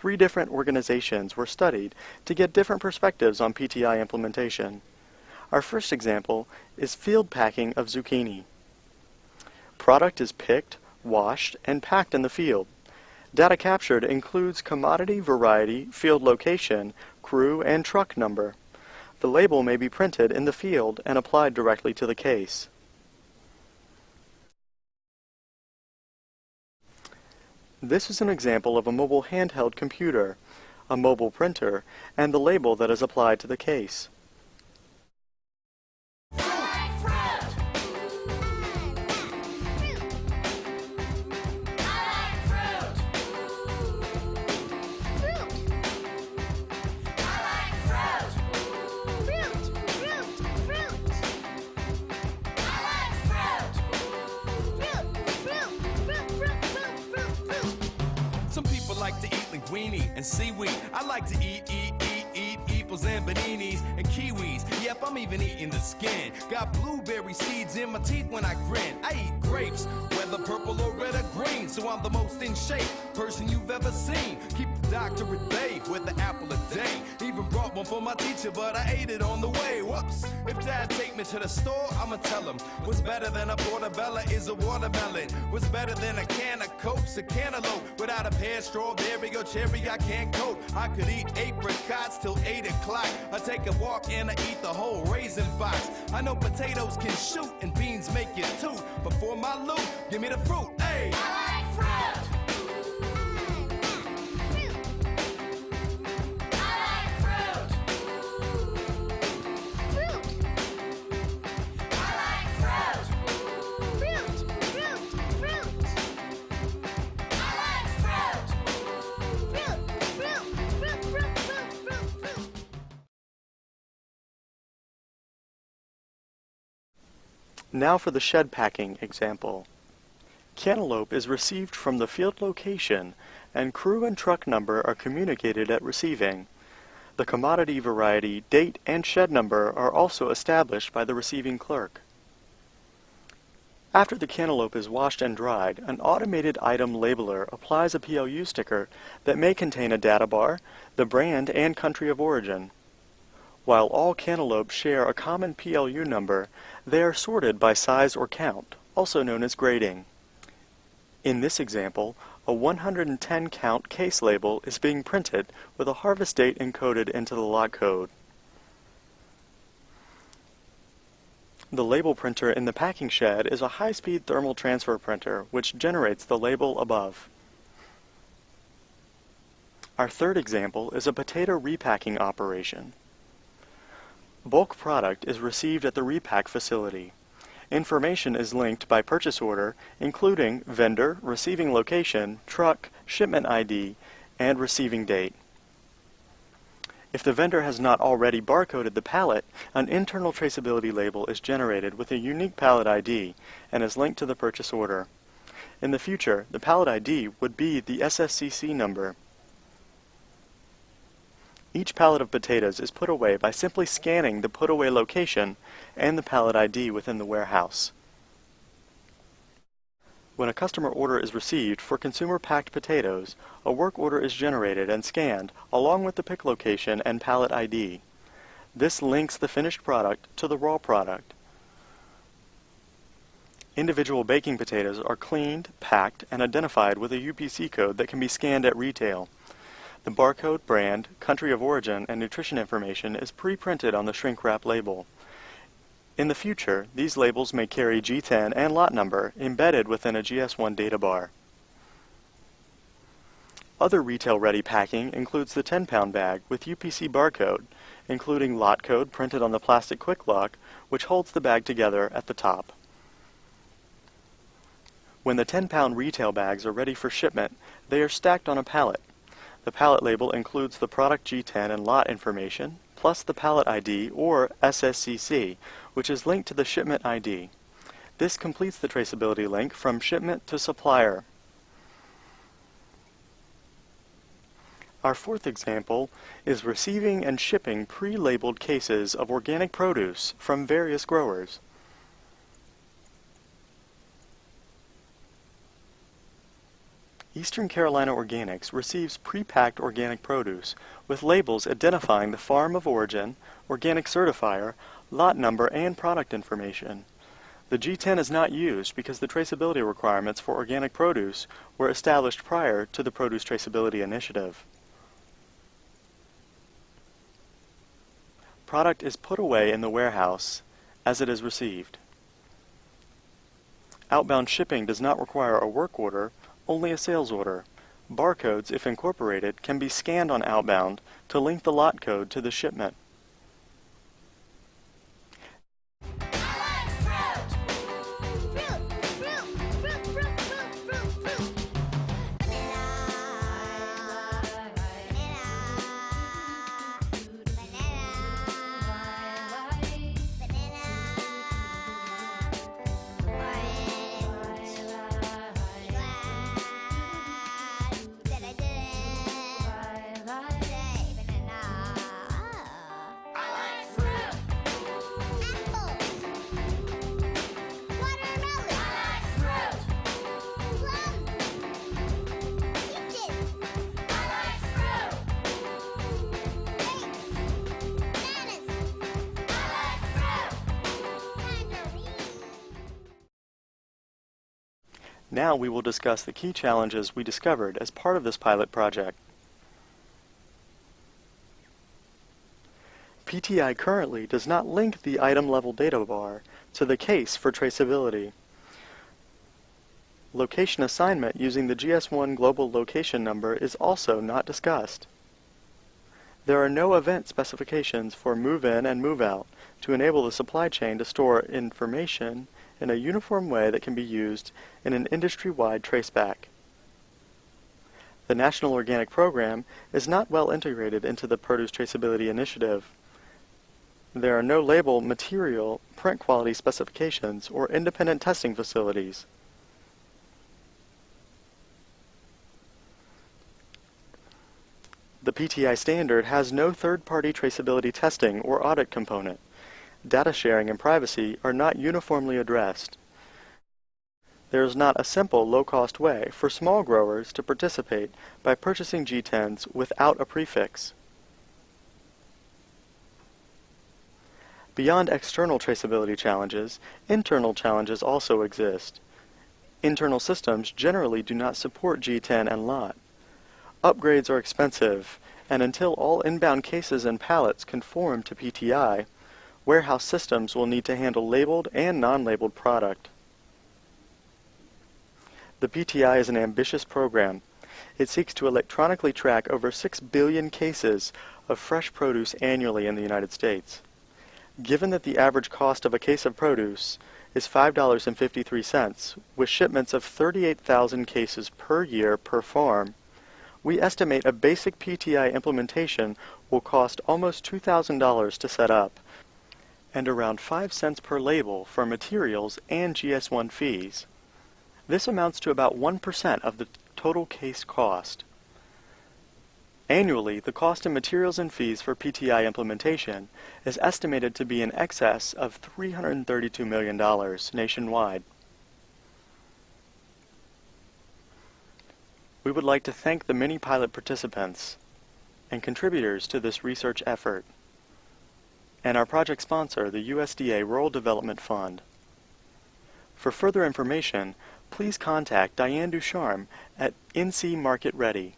3 different organizations were studied to get different perspectives on PTI implementation. Our first example is field packing of zucchini. Product is picked, washed, and packed in the field. Data captured includes commodity, variety, field location, crew, and truck number. The label may be printed in the field and applied directly to the case. This is an example of a mobile handheld computer, a mobile printer, and the label that is applied to the case. Some people like to eat linguine and seaweed. I like to eat apples and bananas and kiwis. Yep, I'm even eating the skin. Got blueberry seeds in my teeth when I grin. I eat grapes, whether purple or red or green. So I'm the most in shape person you've ever seen. Keep the doctor at bay with an apple a day. Even brought one for my teacher, but I ate it on the way. Whoops. If Dad take me to the store, I'ma tell him what's better than a portobello is a watermelon. What's better than a can of Coke's a cantaloupe. Without a pear, strawberry, or cherry, I can't cope. I could eat apricots till 8 o'clock. I take a walk and I eat the whole raisin box. I know potatoes can shoot and beans make you toot. But for my loot, give me the fruit. Hey! I like fruit. Now for the shed packing example. Cantaloupe is received from the field location, and crew and truck number are communicated at receiving. The commodity, variety, date, and shed number are also established by the receiving clerk. After the cantaloupe is washed and dried, an automated item labeler applies a PLU sticker that may contain a data bar, the brand, and country of origin. While all cantaloupes share a common PLU number, they are sorted by size or count, also known as grading. In this example, a 110 count case label is being printed with a harvest date encoded into the lot code. The label printer in the packing shed is a high-speed thermal transfer printer which generates the label above. Our third example is a potato repacking operation. Bulk product is received at the repack facility. Information is linked by purchase order, including vendor, receiving location, truck, shipment ID, and receiving date. If the vendor has not already barcoded the pallet, an internal traceability label is generated with a unique pallet ID and is linked to the purchase order. In the future, the pallet ID would be the SSCC number. Each pallet of potatoes is put away by simply scanning the put away location and the pallet ID within the warehouse. When a customer order is received for consumer packed potatoes, a work order is generated and scanned along with the pick location and pallet ID. This links the finished product to the raw product. Individual baking potatoes are cleaned, packed, and identified with a UPC code that can be scanned at retail. The barcode, brand, country of origin, and nutrition information is pre-printed on the shrink wrap label. In the future, these labels may carry G10 and lot number embedded within a GS1 data bar. Other retail-ready packing includes the 10-pound bag with UPC barcode, including lot code printed on the plastic quick lock, which holds the bag together at the top. When the 10-pound retail bags are ready for shipment, they are stacked on a pallet. The pallet label includes the product G10 and lot information, plus the pallet ID, or SSCC, which is linked to the shipment ID. This completes the traceability link from shipment to supplier. Our fourth example is receiving and shipping pre-labeled cases of organic produce from various growers. Eastern Carolina Organics receives pre-packed organic produce with labels identifying the farm of origin, organic certifier, lot number, and product information. The G10 is not used because the traceability requirements for organic produce were established prior to the Produce Traceability Initiative. Product is put away in the warehouse as it is received. Outbound shipping does not require a work order, only a sales order. Barcodes, if incorporated, can be scanned on outbound to link the lot code to the shipment. Now we will discuss the key challenges we discovered as part of this pilot project. PTI currently does not link the item-level data bar to the case for traceability. Location assignment using the GS1 global location number is also not discussed. There are no event specifications for move-in and move-out to enable the supply chain to store information in a uniform way that can be used in an industry-wide traceback. The National Organic Program is not well integrated into the Produce Traceability Initiative. There are no label, material, print quality specifications, or independent testing facilities. The PTI standard has no third-party traceability testing or audit component. Data sharing and privacy are not uniformly addressed. There is not a simple, low-cost way for small growers to participate by purchasing G10s without a prefix. Beyond external traceability challenges, internal challenges also exist. Internal systems generally do not support G10 and lot. Upgrades are expensive, and until all inbound cases and pallets conform to PTI, warehouse systems will need to handle labeled and non-labeled product. The PTI is an ambitious program. It seeks to electronically track over 6 billion cases of fresh produce annually in the United States. Given that the average cost of a case of produce is $5.53, with shipments of 38,000 cases per year per farm, we estimate a basic PTI implementation will cost almost $2,000 to set up, and around 5 cents per label for materials and GS1 fees. This amounts to about 1% of the total case cost. Annually, the cost in materials and fees for PTI implementation is estimated to be in excess of $332 million nationwide. We would like to thank the many pilot participants and contributors to this research effort, and our project sponsor, the USDA Rural Development Fund. For further information, please contact Diane Ducharme at NC Market Ready.